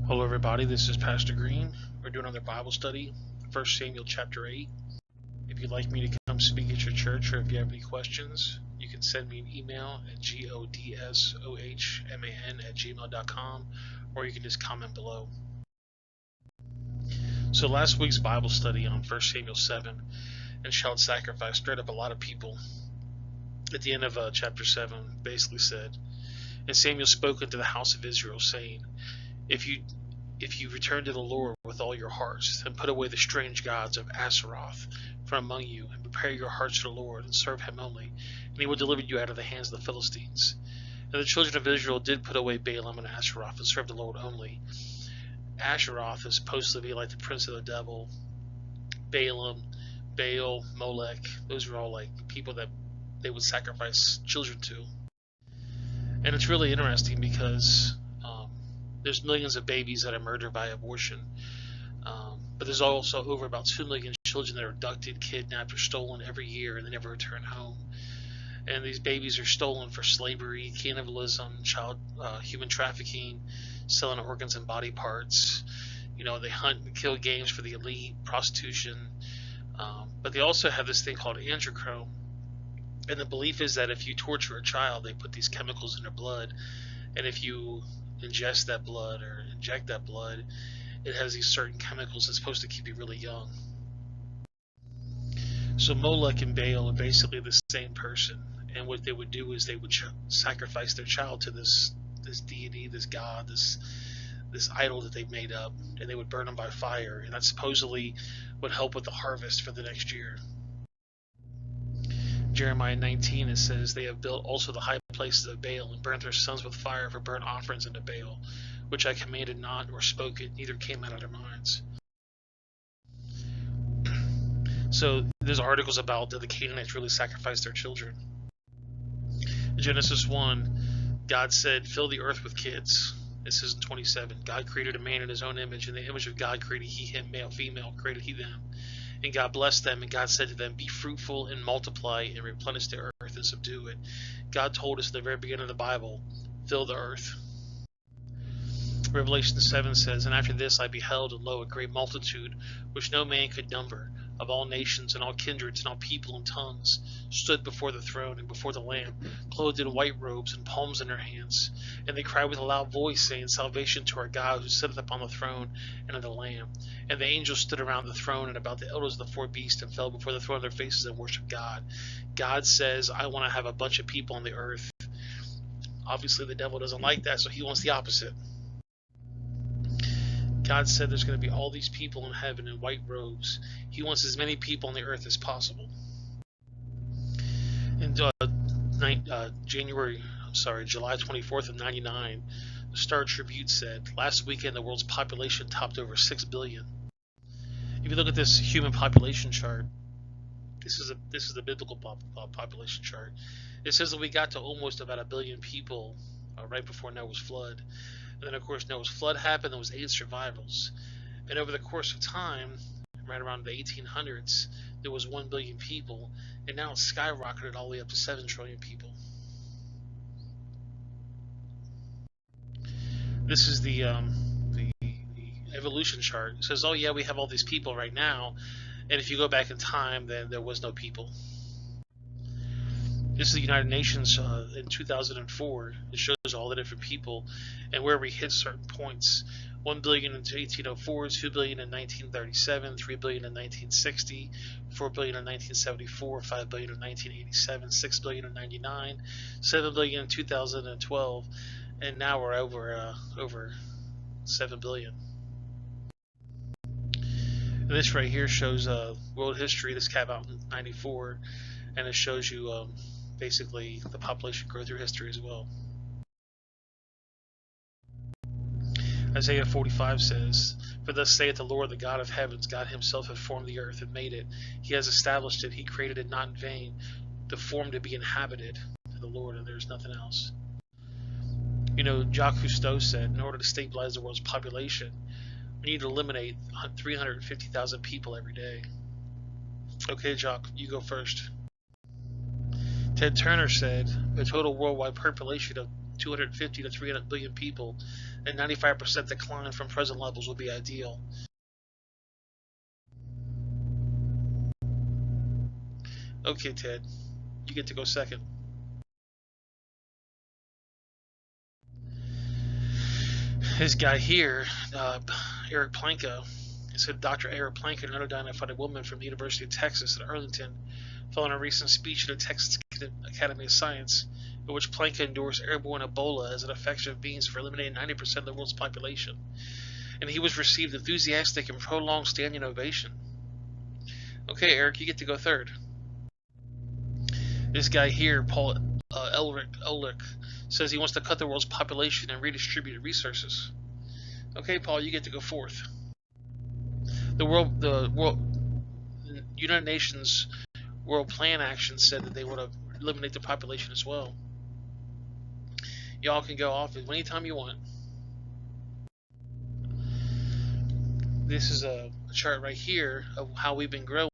Hello, everybody. This is Pastor Green. We're doing another Bible study, 1 Samuel chapter 8. If you'd like me to come speak at your church, or if you have any questions, you can send me an email at godsohman@gmail.com, or you can just comment below. So last week's Bible study on 1 Samuel 7 and child sacrifice stirred up a lot of people. At the end of chapter 7 basically said, "And Samuel spoke unto the house of Israel, saying, If you return to the Lord with all your hearts, and put away the strange gods of Asheroth from among you, and prepare your hearts to the Lord, and serve him only, and he will deliver you out of the hands of the Philistines." And the children of Israel did put away Balaam and Asheroth, and serve the Lord only. Asheroth is supposed to be like the prince of the devil. Balaam, Baal, Molech, those are all like people that they would sacrifice children to. And it's really interesting because there's millions of babies that are murdered by abortion, but there's also over about 2 million children that are abducted, kidnapped, or stolen every year, and they never return home. And these babies are stolen for slavery, cannibalism, human trafficking, selling organs and body parts. They hunt and kill games for the elite, prostitution, but they also have this thing called adrenochrome. And the belief is that if you torture a child, they put these chemicals in their blood, and if you ingest that blood or inject that blood, it has these certain chemicals that's supposed to keep you really young. So Molech and Baal are basically the same person, and what they would do is they would sacrifice their child to this deity, this god, this idol that they've made up, and they would burn them by fire, and that supposedly would help with the harvest for the next year. Jeremiah 19, it says, "They have built also the high places of Baal, and burnt their sons with fire for burnt offerings unto Baal, which I commanded not, nor spoke it, neither came out of their minds." So there's articles about did the Canaanites really sacrifice their children. In Genesis 1, God said, "Fill the earth with kids." It says in 27, "God created a man in his own image, in the image of God created he him, male, female, created he them. And God blessed them, and God said to them, Be fruitful and multiply and replenish the earth and subdue it." God told us at the very beginning of the Bible, fill the earth. Revelation 7 says, "And after this I beheld, and lo, a great multitude, which no man could number, of all nations and all kindreds and all people and tongues, stood before the throne and before the Lamb, clothed in white robes and palms in their hands. And they cried with a loud voice, saying, Salvation to our God, who sitteth upon the throne and of the Lamb. And the angels stood around the throne and about the elders of the four beasts, and fell before the throne on their faces and worshiped God." God says, I want to have a bunch of people on the earth. Obviously, the devil doesn't like that, so he wants the opposite. God said there's going to be all these people in heaven in white robes. He wants as many people on the earth as possible. In July 24th of 99, the Star Tribune said, "Last weekend the world's population topped over 6 billion. If you look at this human population chart, this is the biblical population chart. It says that we got to almost about 1 billion people right before Noah's flood. And then, of course, Noah's flood happened. There was 8 survivals. And over the course of time, right around the 1800s, there was 1 billion people. And now it's skyrocketed all the way up to 7 trillion people. This is the evolution chart. It says, oh, yeah, we have all these people right now. And if you go back in time, then there was no people. This is the United Nations in 2004. It shows all the different people and where we hit certain points. 1 billion in 1804, 2 billion in 1937, 3 billion in 1960, 4 billion in 1974, 5 billion in 1987, 6 billion in 99, 7 billion in 2012, and now we're over 7 billion. And this right here shows world history. This came out in 94, and it shows you basically the population growth through history as well. Isaiah 45 says, "For thus saith the Lord, the God of heavens, God himself hath formed the earth and made it. He has established it. He created it not in vain. The form to be inhabited to the Lord, and there is nothing else." Jacques Cousteau said, in order to stabilize the world's population, we need to eliminate 350,000 people every day. Okay, Jacques, you go first. Ted Turner said, a total worldwide population of 250 to 300 billion people and 95% decline from present levels would be ideal. Okay, Ted, you get to go second. This guy here, Eric Planko, said Dr. Eric Planko, an unidentified woman from the University of Texas at Arlington, following a recent speech at the Texas Academy of Science, in which Planko endorsed airborne Ebola as an effective means for eliminating 90% of the world's population. And he was received enthusiastic and prolonged standing ovation. Okay, Eric, you get to go third. This guy here, Paul Ehrlich, says he wants to cut the world's population and redistribute resources. Okay, Paul, you get to go fourth. The United Nations World Plan Action said that they want to eliminate the population as well. Y'all can go off anytime you want. This is a chart right here of how we've been growing,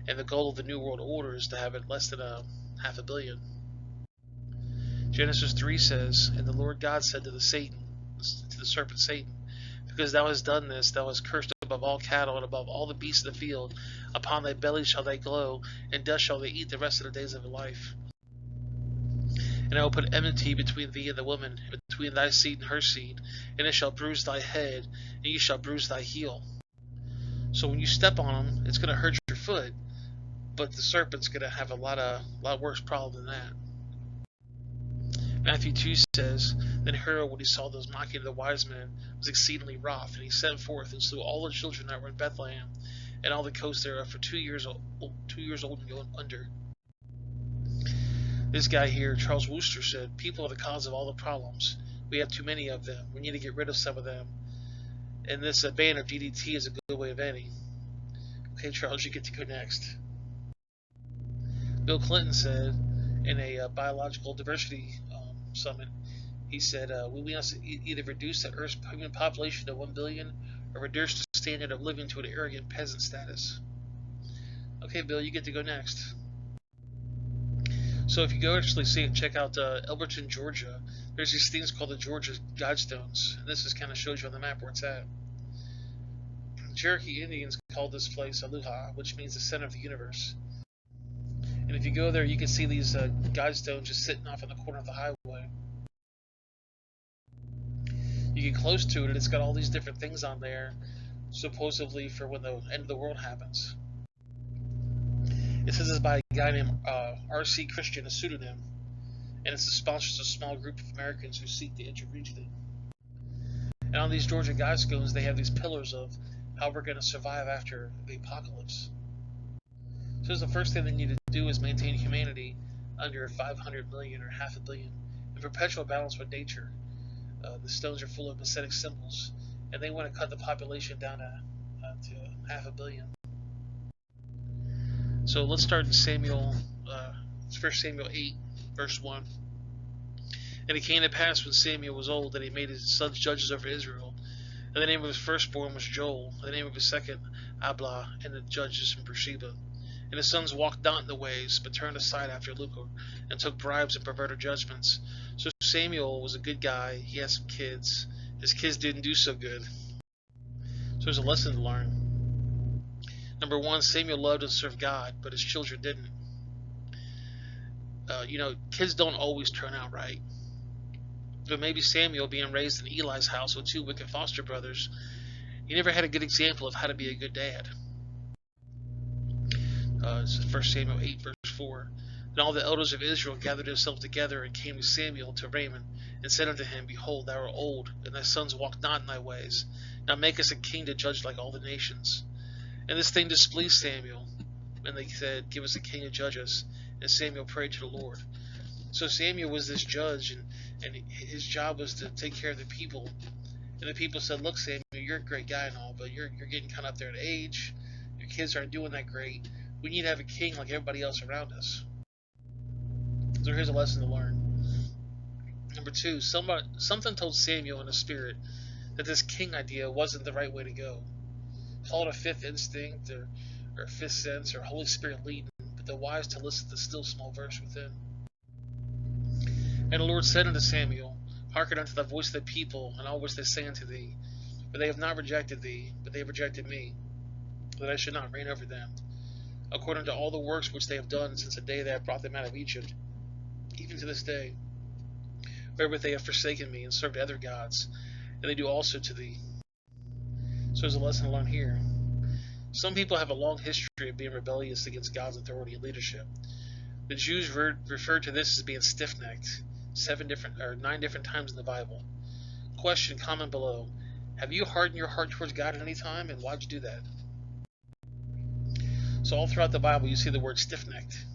and the goal of the New World Order is to have it less than 500 million. Genesis 3 says, and the Lord God said to the serpent Satan, because thou hast done this, thou hast cursed above all cattle and above all the beasts of the field. Upon thy belly shall they glow, and dust shall they eat the rest of the days of their life. And I will put enmity between thee and the woman, and between thy seed and her seed, and it shall bruise thy head, and ye shall bruise thy heel. So when you step on him, it's going to hurt your foot, but the serpent's going to have a lot worse problem than that. Matthew 2 says, then Herod, when he saw those mocking the wise men, was exceedingly wroth, and he sent forth and slew all the children that were in Bethlehem, and all the coasts thereof for 2 years old and under. This guy here, Charles Wooster, said, people are the cause of all the problems. We have too many of them. We need to get rid of some of them. And this ban of DDT is a good way of any. Okay, Charles, you get to go next. Bill Clinton said in a biological diversity summit, he said, we must either reduce the Earth's human population to 1 billion or reduce the standard of living to an arrogant peasant status. Okay, Bill, you get to go next. So if you go actually check out Elberton, Georgia, there's these things called the Georgia Guidestones. And this kind of shows you on the map where it's at. Cherokee Indians call this place Aloha, which means the center of the universe. And if you go there, you can see these guidestones just sitting off in the corner of the highway. You get close to it, and it's got all these different things on there, supposedly for when the end of the world happens. It says this by a guy named R.C. Christian, a pseudonym, and it's sponsors a small group of Americans who seek to interreach them. And on these Georgia Guidestones, they have these pillars of how we're going to survive after the apocalypse. So the first thing they need to do is maintain humanity under 500 million or 500 million in perpetual balance with nature. The stones are full of Messianic symbols, and they want to cut the population down to 500 million. So let's start in Samuel, 1 Samuel 8, verse 1. And it came to pass when Samuel was old that he made his sons judges over Israel. And the name of his firstborn was Joel, and the name of his second Ablah, and the judges from Beersheba. And his sons walked not in the ways, but turned aside after lucre, and took bribes and perverted judgments. So Samuel was a good guy. He had some kids. His kids didn't do so good. So there's a lesson to learn. Number one, Samuel loved and served God, but his children didn't. Kids don't always turn out right. But maybe Samuel, being raised in Eli's house with two wicked foster brothers, he never had a good example of how to be a good dad. This is 1 Samuel 8, verse 4. And all the elders of Israel gathered themselves together and came to Samuel to Ramah, and said unto him, Behold, thou art old, and thy sons walk not in thy ways. Now make us a king to judge like all the nations. And this thing displeased Samuel. And they said, Give us a king to judge us. And Samuel prayed to the Lord. So Samuel was this judge, and his job was to take care of the people. And the people said, Look, Samuel, you're a great guy and all, but you're getting kind of up there in age. Your kids aren't doing that great. We need to have a king like everybody else around us. So here's a lesson to learn. Number two, something told Samuel in the spirit that this king idea wasn't the right way to go. Call it a fifth instinct or fifth sense or Holy Spirit leading, but the wise to listen to the still small voice within. And the Lord said unto Samuel, Hearken unto the voice of the people, and all which they say unto thee. For they have not rejected thee, but they have rejected me, that I should not reign over them, according to all the works which they have done since the day that I brought them out of Egypt, even to this day, wherewith they have forsaken me, and served other gods, and they do also to thee. So there's a lesson to learn here. Some people have a long history of being rebellious against God's authority and leadership. The Jews refer to this as being stiff-necked 9 different times in the Bible. Question, comment below. Have you hardened your heart towards God at any time, and why'd you do that? So all throughout the Bible you see the word stiff-necked.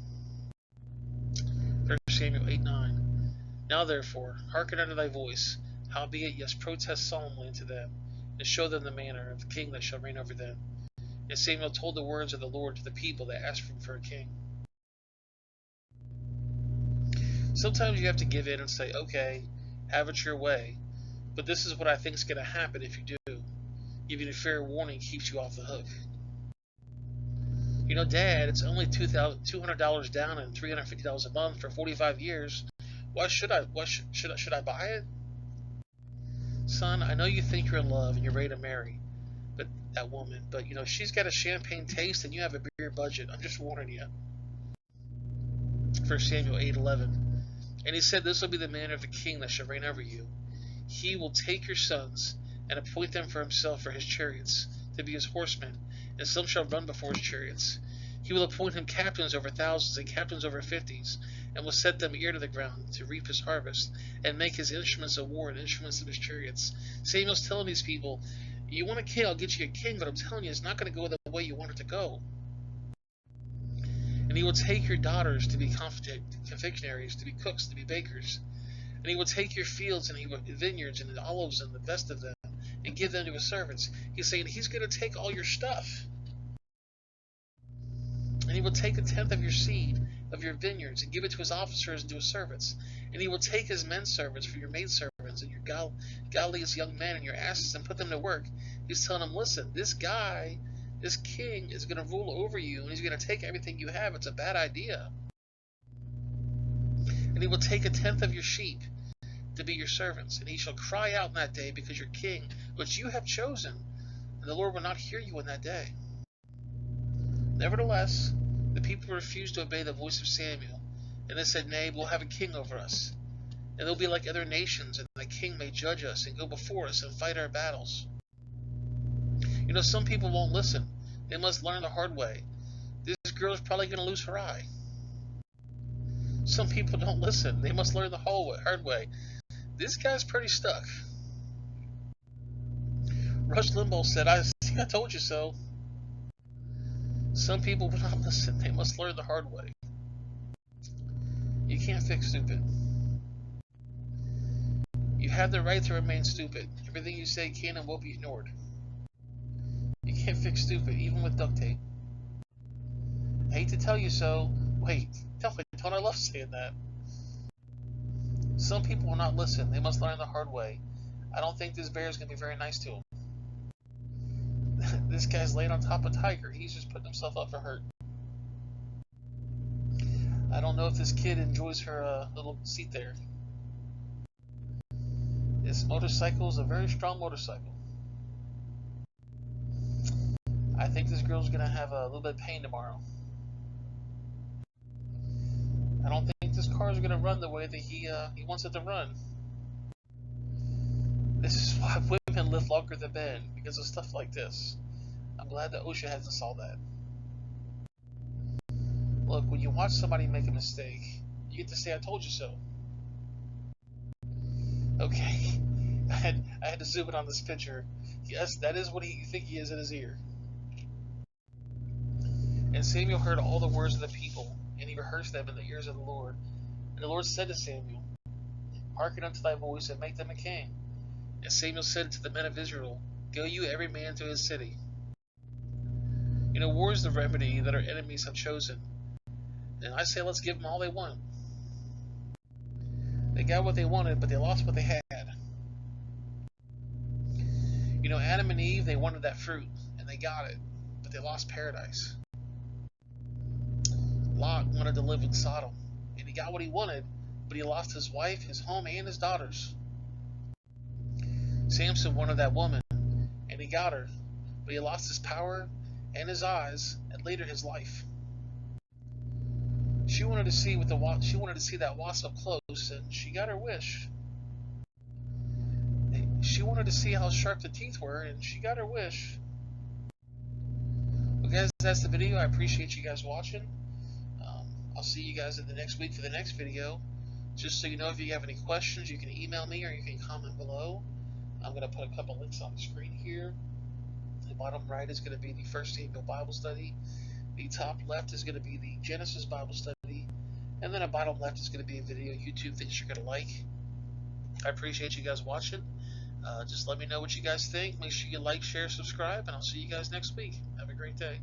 1 Samuel 8:9. Now therefore, hearken unto thy voice, howbeit yes protest solemnly unto them, and show them the manner of the king that shall reign over them. And Samuel told the words of the Lord to the people that asked him for a king. Sometimes you have to give in and say, okay, have it your way, but this is what I think is going to happen if you do. Giving a fair warning keeps you off the hook. You know, Dad, it's only $200 down and $350 a month for 45 years. Why should I buy it? Son, I know you think you're in love and you're ready to marry that woman, but you know, she's got a champagne taste and you have a beer budget. I'm just warning you. 1 Samuel 8:11. And he said, this will be the manner of the king that shall reign over you. He will take your sons and appoint them for himself for his chariots, to be his horsemen, and some shall run before his chariots. He will appoint him captains over thousands and captains over 50s, and will set them ear to the ground to reap his harvest, and make his instruments of war and instruments of his chariots. Samuel's telling these people, you want a king, I'll get you a king, but I'm telling you, it's not going to go the way you want it to go. And he will take your daughters to be confectionaries, to be cooks, to be bakers. And he will take your fields and vineyards and olives and the best of them, and give them to his servants. He's saying he's going to take all your stuff. And he will take 1/10 of your seed, of your vineyards, and give it to his officers and to his servants. And he will take his men servants for your maidservants and your godliest young men and your asses and put them to work. He's telling them, listen, this guy, this king, is going to rule over you, and he's going to take everything you have. It's a bad idea. And he will take 1/10 of your sheep to be your servants, and he shall cry out in that day because your king, which you have chosen, and the Lord will not hear you in that day. Nevertheless, the people refused to obey the voice of Samuel, and they said, nay, we'll have a king over us, and they'll be like other nations, and the king may judge us and go before us and fight our battles. You know, some people won't listen. They must learn the hard way. This girl is probably going to lose her eye. Some people don't listen. They must learn the hard way. This guy's pretty stuck. Rush Limbaugh said, I told you so. Some people will not listen. They must learn the hard way. You can't fix stupid. You have the right to remain stupid. Everything you say can and will be ignored. You can't fix stupid, even with duct tape. I hate to tell you so. Wait, don't I love saying that? Some people will not listen. They must learn the hard way. I don't think this bear is going to be very nice to him. This guy's laying on top of Tiger. He's just putting himself up for hurt. I don't know if this kid enjoys her little seat there. This motorcycle is a very strong motorcycle. I think this girl's going to have a little bit of pain tomorrow. I don't think this car is going to run the way that he wants it to run. This is why women live longer than men, because of stuff like this. I'm glad that OSHA hasn't saw that. Look, when you watch somebody make a mistake, you get to say, I told you so. Okay, I had to zoom in on this picture. Yes, that is what you think he is in his ear. And Samuel heard all the words of the people, and he rehearsed them in the ears of the Lord. And the Lord said to Samuel, hearken unto thy voice, and make them a king. And Samuel said to the men of Israel, go you every man to his city. You know, war is the remedy that our enemies have chosen. And I say let's give them all they want. They got what they wanted, but they lost what they had. You know, Adam and Eve, they wanted that fruit, and they got it, but they lost paradise. Lot wanted to live in Sodom, and he got what he wanted, but he lost his wife, his home, and his daughters. Samson wanted that woman, and he got her, but he lost his power and his eyes, and later his life. She wanted to see that wasp up close, and she got her wish. She wanted to see how sharp the teeth were, and she got her wish. Well, guys, that's the video. I appreciate you guys watching. I'll see you guys in the next week for the next video. Just so you know, if you have any questions, you can email me or you can comment below. I'm going to put a couple links on the screen here. The bottom right is going to be the First Samuel Bible Study. The top left is going to be the Genesis Bible Study. And then the bottom left is going to be a video YouTube thinks you're going to like. I appreciate you guys watching. Just let me know what you guys think. Make sure you like, share, subscribe, and I'll see you guys next week. Have a great day.